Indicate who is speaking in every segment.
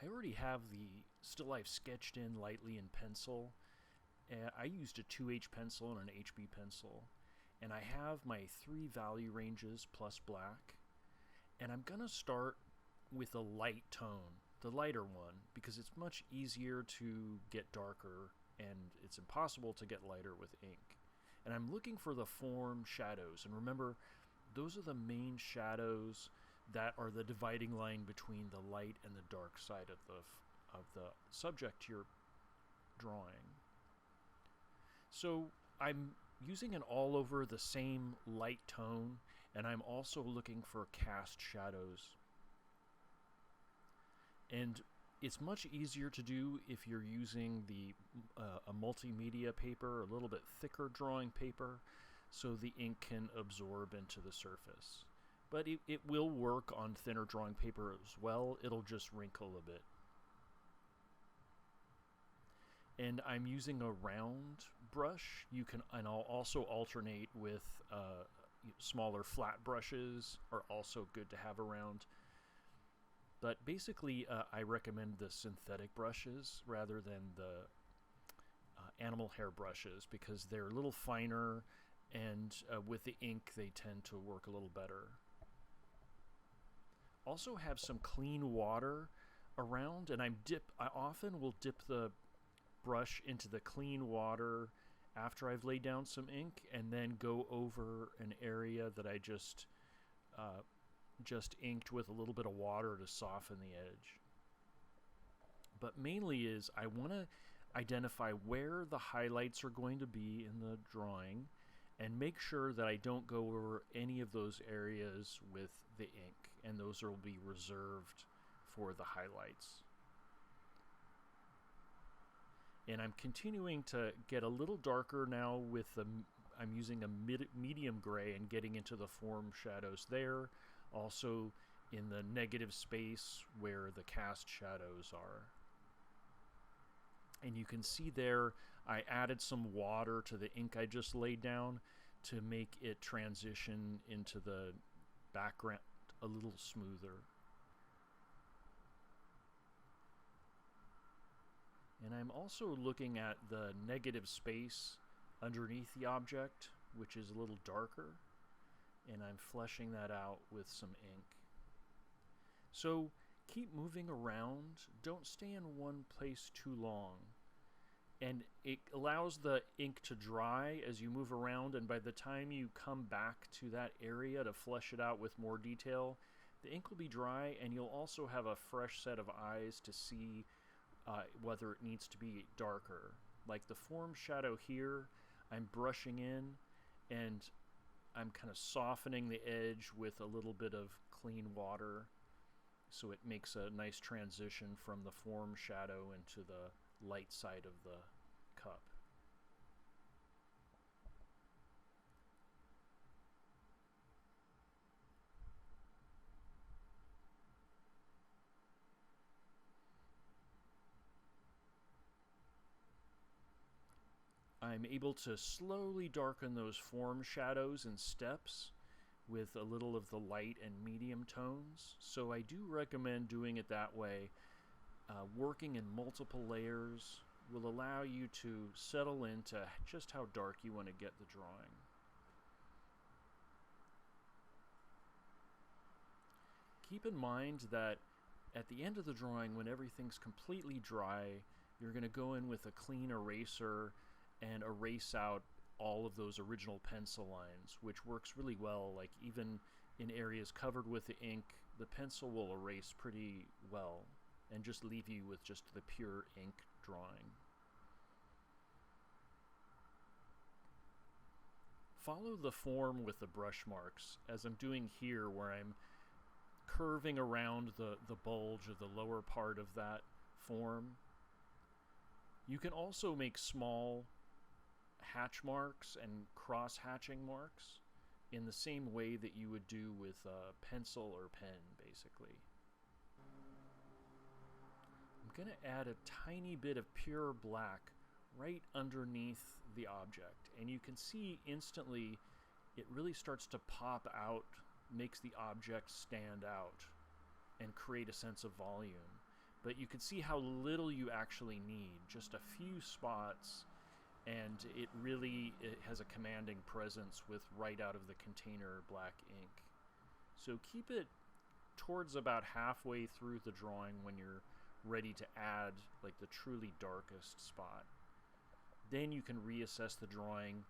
Speaker 1: I already have the still life sketched in lightly in pencil. I used a 2H pencil and an HB pencil. And I have my three value ranges plus black. And I'm going to start with a light tone, the lighter one, because it's much easier to get darker and it's impossible to get lighter with ink. And I'm looking for the form shadows. And remember, those are the main shadows that are the dividing line between the light and the dark side of the subject you're drawing. So I'm using an all over the same light tone, and I'm also looking for cast shadows. And it's much easier to do if you're using a multimedia paper, a little bit thicker drawing paper, so the ink can absorb into the surface. But it will work on thinner drawing paper as well. It'll just wrinkle a bit. And I'm using a round brush. And I'll also alternate with smaller flat brushes are also good to have around. But basically, I recommend the synthetic brushes rather than the animal hair brushes because they're a little finer, and with the ink, they tend to work a little better. Also have some clean water around, and I often will dip the brush into the clean water after I've laid down some ink, and then go over an area that I just inked with a little bit of water to soften the edge. But mainly is I want to identify where the highlights are going to be in the drawing and make sure that I don't go over any of those areas with the ink, and those will be reserved for the highlights. And I'm continuing to get a little darker now with I'm using a medium gray and getting into the form shadows there. Also in the negative space where the cast shadows are. And you can see there I added some water to the ink I just laid down to make it transition into the background a little smoother. And I'm also looking at the negative space underneath the object, which is a little darker, and I'm fleshing that out with some ink. So keep moving around, don't stay in one place too long. And it allows the ink to dry as you move around, and by the time you come back to that area to flesh it out with more detail, the ink will be dry, and you'll also have a fresh set of eyes to see whether it needs to be darker. Like the form shadow here, I'm brushing in and I'm kind of softening the edge with a little bit of clean water so it makes a nice transition from the form shadow into the light side of the cup. I'm able to slowly darken those form shadows and steps with a little of the light and medium tones. So I do recommend doing it that way. Working in multiple layers will allow you to settle into just how dark you want to get the drawing. Keep in mind that at the end of the drawing, when everything's completely dry, you're going to go in with a clean eraser and erase out all of those original pencil lines, which works really well. Like even in areas covered with the ink, the pencil will erase pretty well and just leave you with just the pure ink drawing. Follow the form with the brush marks, as I'm doing here, where I'm curving around the bulge of the lower part of that form. You can also make small hatch marks and cross hatching marks in the same way that you would do with a pencil or pen, basically. I'm going to add a tiny bit of pure black right underneath the object, and you can see instantly it really starts to pop out, makes the object stand out and create a sense of volume. But you can see how little you actually need, just a few spots, and it has a commanding presence with right out of the container black ink. So keep it towards about halfway through the drawing when you're ready to add like the truly darkest spot. Then you can reassess the drawing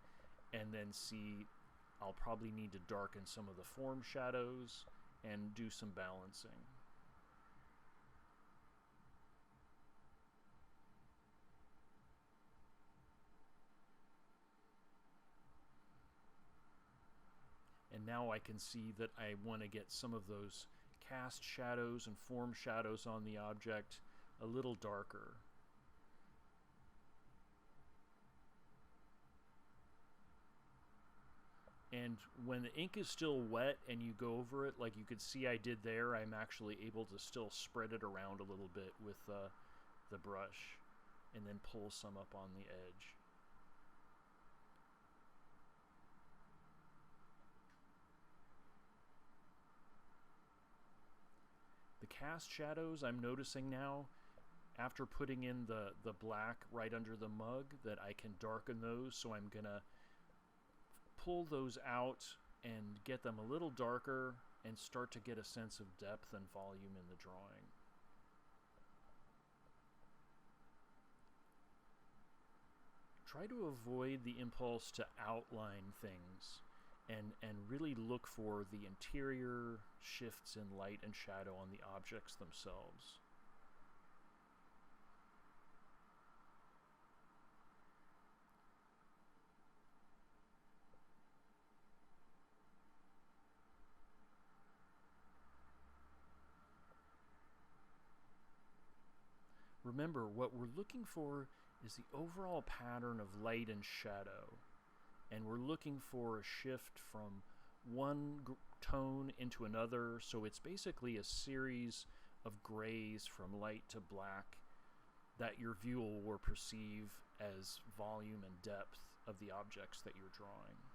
Speaker 1: and then see I'll probably need to darken some of the form shadows and do some balancing. And now I can see that I want to get some of those cast shadows and form shadows on the object a little darker. And when the ink is still wet and you go over it, like you could see I did there, I'm actually able to still spread it around a little bit with the brush and then pull some up on the edge. The cast shadows I'm noticing now, after putting in the black right under the mug, that I can darken those, so I'm going to pull those out and get them a little darker and start to get a sense of depth and volume in the drawing. Try to avoid the impulse to outline things and really look for the interior shifts in light and shadow on the objects themselves. Remember, what we're looking for is the overall pattern of light and shadow. And we're looking for a shift from one tone into another, so it's basically a series of grays from light to black that your viewer will perceive as volume and depth of the objects that you're drawing.